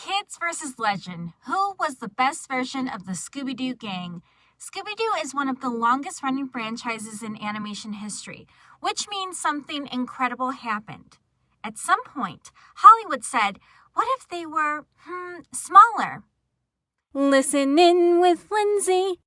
Kids versus Legend. Who was the best version of the Scooby-Doo gang? Scooby-Doo is one of the longest-running franchises in animation history, which means something incredible happened. At some point, Hollywood said, what if they were, smaller? Listen in with Lindsay.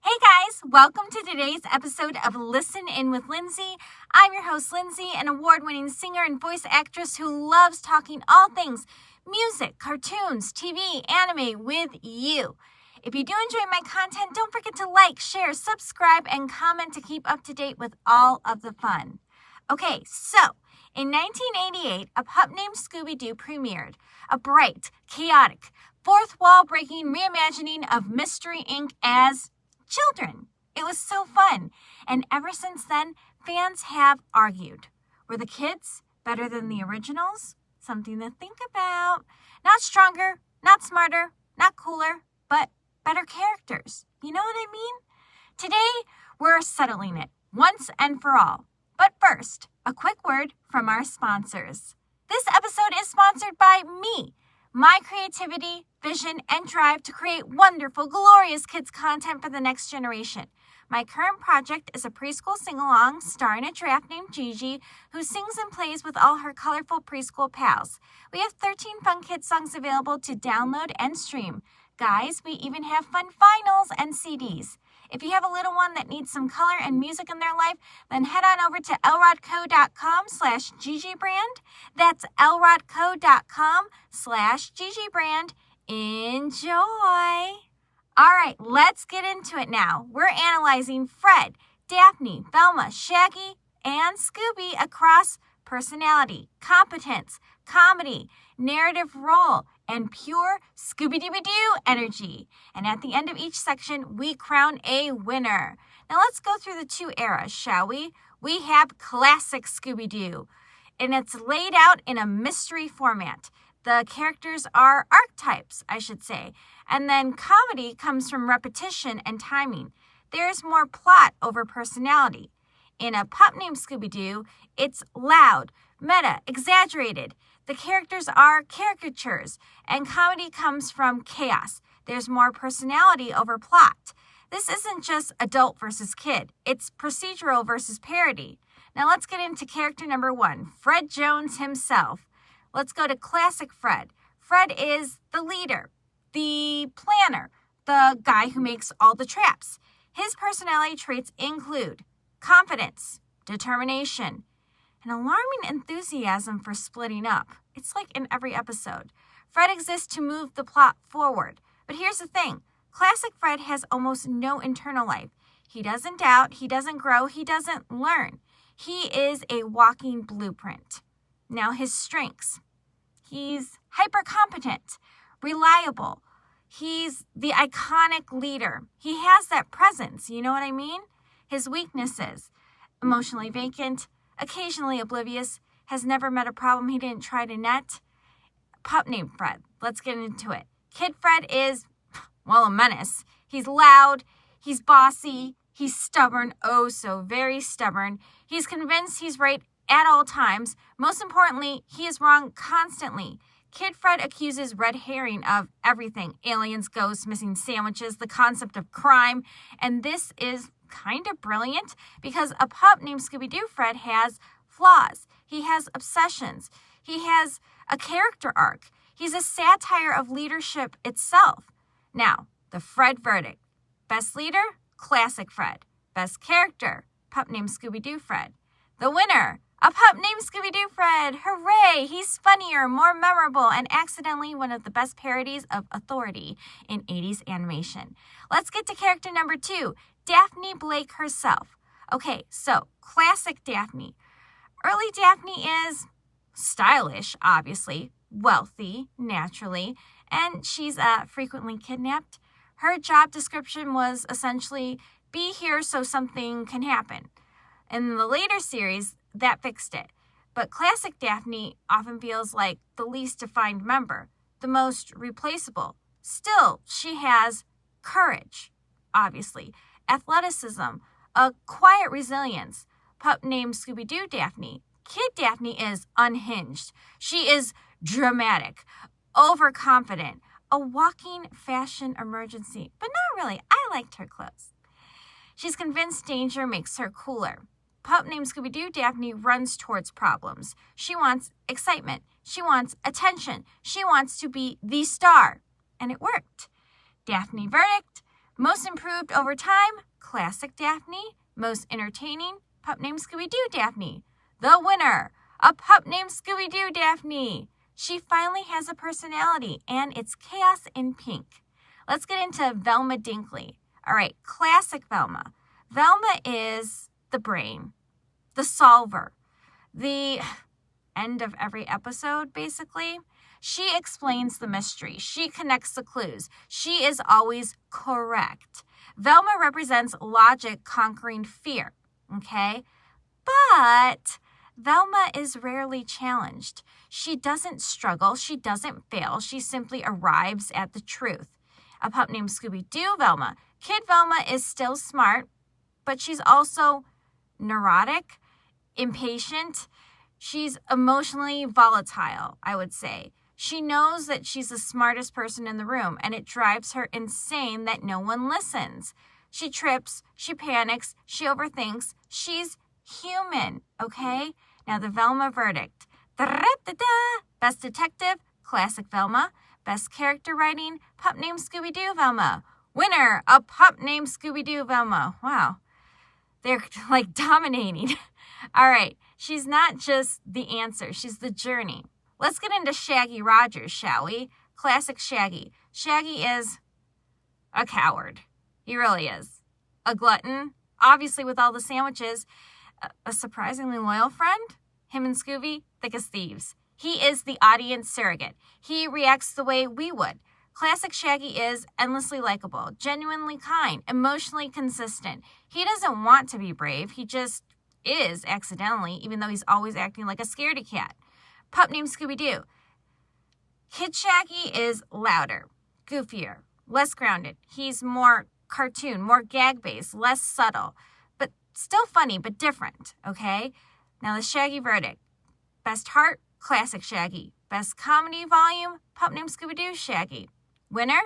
Hey guys, welcome to today's episode of Listen In with Lindsay. I'm your host, Lindsay, an award-winning singer and voice actress who loves talking all things music, cartoons, TV, anime with you. If you do enjoy my content, don't forget to like, share, subscribe, and comment to keep up to date with all of the fun. Okay, so in 1988, A Pup Named Scooby-Doo premiered, a bright, chaotic, fourth wall-breaking reimagining of Mystery Inc. as children. It was so fun. And ever since then, fans have argued. Were the kids better than the originals? Something to think about. Not stronger, not smarter, not cooler, but better characters. You know what I mean? Today, we're settling it once and for all. But first, a quick word from our sponsors. This episode is sponsored by me. My creativity, vision, and drive to create wonderful, glorious kids content for the next generation. My current project is a preschool sing-along starring a giraffe named Gigi who sings and plays with all her colorful preschool pals. We have 13 fun kids songs available to download and stream. Guys, we even have fun vinyls and CDs. If you have a little one that needs some color and music in their life, then head on over to elrodco.com/GGbrand. That's elrodco.com/GGbrand. Enjoy! All right, let's get into it now. We're analyzing Fred, Daphne, Velma, Shaggy, and Scooby across personality, competence, comedy, narrative role, and pure Scooby-Doo energy. And at the end of each section, we crown a winner. Now let's go through the two eras, shall we? We have classic Scooby-Doo, and it's laid out in a mystery format. The characters are archetypes, I should say. And then comedy comes from repetition and timing. There's more plot over personality. In A Pup Named Scooby-Doo, it's loud, meta, exaggerated. The characters are caricatures, and comedy comes from chaos. There's more personality over plot. This isn't just adult versus kid. It's procedural versus parody. Now let's get into character number 1, Fred Jones himself. Let's go to classic Fred. Fred is the leader, the planner, the guy who makes all the traps. His personality traits include confidence, determination, an alarming enthusiasm for splitting up. It's like in every episode. Fred exists to move the plot forward. But here's the thing. Classic Fred has almost no internal life. He doesn't doubt, he doesn't grow, he doesn't learn. He is a walking blueprint. Now his strengths. He's hyper-competent, reliable. He's the iconic leader. He has that presence, you know what I mean? His weaknesses. Emotionally vacant, occasionally oblivious, has never met a problem he didn't try to net. Pup Named Fred. Let's get into it. Kid Fred is, a menace. He's loud, he's bossy, he's stubborn, oh so very stubborn. He's convinced he's right at all times. Most importantly, he is wrong constantly. Kid Fred accuses red herring of everything. Aliens, ghosts, missing sandwiches, the concept of crime. And this is kind of brilliant because A Pup Named Scooby-Doo Fred has flaws. He has obsessions. He has a character arc. He's a satire of leadership itself. Now, the Fred verdict. Best leader? Classic Fred. Best character? Pup Named Scooby-Doo Fred. The winner? A Pup Named Scooby-Doo Fred. Hooray! He's funnier, more memorable, and accidentally one of the best parodies of authority in 80s animation. Let's get to character number 2, Daphne Blake herself. Okay, so classic Daphne. Early Daphne is stylish, obviously, wealthy, naturally, and she's frequently kidnapped. Her job description was essentially, be here so something can happen. In the later series, that fixed it. But classic Daphne often feels like the least defined member, the most replaceable. Still, she has courage, obviously, athleticism, a quiet resilience. Pup Named Scooby-Doo Daphne. Kid Daphne is unhinged. She is dramatic, overconfident, a walking fashion emergency. But not really. I liked her clothes. She's convinced danger makes her cooler. Pup Named Scooby-Doo, Daphne runs towards problems. She wants excitement. She wants attention. She wants to be the star. And it worked. Daphne verdict, most improved over time, classic Daphne. Most entertaining, Pup Named Scooby-Doo, Daphne. The winner, A Pup Named Scooby-Doo, Daphne. She finally has a personality, and it's chaos in pink. Let's get into Velma Dinkley. All right, classic Velma. Velma is the brain, the solver, the end of every episode, basically. She explains the mystery. She connects the clues. She is always correct. Velma represents logic conquering fear, okay? But Velma is rarely challenged. She doesn't struggle. She doesn't fail. She simply arrives at the truth. A Pup Named Scooby-Doo, Velma. Kid Velma is still smart, but she's also neurotic, impatient. She's emotionally volatile, I would say. She knows that she's the smartest person in the room, and it drives her insane that no one listens. She trips, she panics, she overthinks. She's human, okay? Now the Velma verdict. Best detective, classic Velma. Best character writing, Pup Named Scooby-Doo, Velma. Winner, A Pup Named Scooby-Doo, Velma. Wow. They're like dominating. All right. She's not just the answer. She's the journey. Let's get into Shaggy Rogers, shall we? Classic Shaggy. Shaggy is a coward. He really is. A glutton, obviously with all the sandwiches. A surprisingly loyal friend. Him and Scooby, thick as thieves. He is the audience surrogate. He reacts the way we would. Classic Shaggy is endlessly likable, genuinely kind, emotionally consistent. He doesn't want to be brave. He just is accidentally, even though he's always acting like a scaredy-cat. Pup Named Scooby-Doo. Kid Shaggy is louder, goofier, less grounded. He's more cartoon, more gag-based, less subtle, but still funny, but different, okay? Now the Shaggy verdict. Best heart, classic Shaggy. Best comedy volume, Pup Named Scooby-Doo, Shaggy. Winner?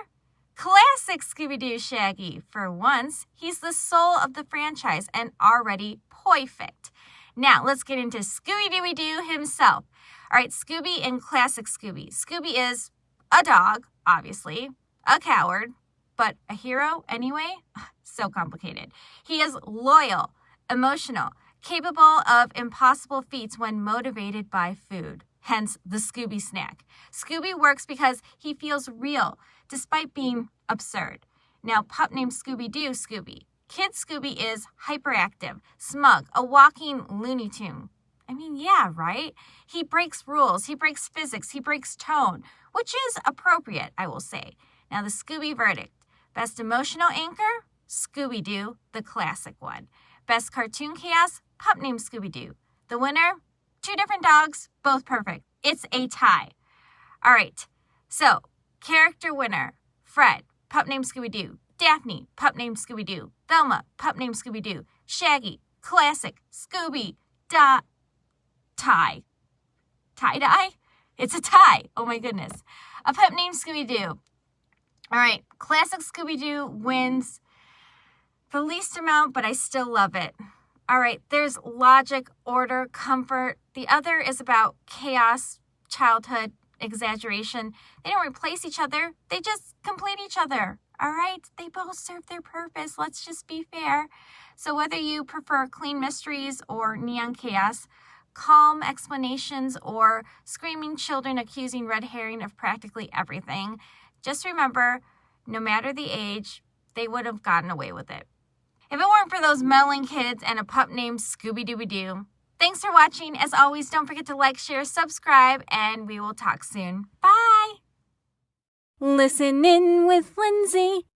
Classic Scooby-Doo Shaggy. For once, he's the soul of the franchise and already perfect. Now, let's get into Scooby-Dooby-Doo himself. All right, Scooby and classic Scooby. Scooby is a dog, obviously, a coward, but a hero anyway? So complicated. He is loyal, emotional, capable of impossible feats when motivated by food. Hence, the Scooby snack. Scooby works because he feels real, despite being absurd. Now, Pup Named Scooby-Doo, Scooby. Kid Scooby is hyperactive, smug, a walking Looney Tune. I mean, yeah, right? He breaks rules, he breaks physics, he breaks tone, which is appropriate, I will say. Now, the Scooby verdict. Best emotional anchor? Scooby-Doo, the classic one. Best cartoon chaos? Pup Named Scooby-Doo. The winner? Two different dogs, both perfect. It's a tie. All right, so character winner, Fred, Pup Named Scooby-Doo. Daphne, Pup Named Scooby-Doo. Velma, Pup Named Scooby-Doo. Shaggy, classic, Scooby, tie. Tie-dye? It's a tie. Oh my goodness. A Pup Named Scooby-Doo. All right, classic Scooby-Doo wins the least amount, but I still love it. All right, there's logic, order, comfort. The other is about chaos, childhood, exaggeration. They don't replace each other. They just complete each other. All right, they both serve their purpose. Let's just be fair. So whether you prefer clean mysteries or neon chaos, calm explanations or screaming children accusing red herring of practically everything, just remember, no matter the age, they would have gotten away with it. If it weren't for those meddling kids and a pup named Scooby-Dooby-Doo. Thanks for watching. As always, don't forget to like, share, subscribe, and we will talk soon. Bye! Listen in with Lindsay.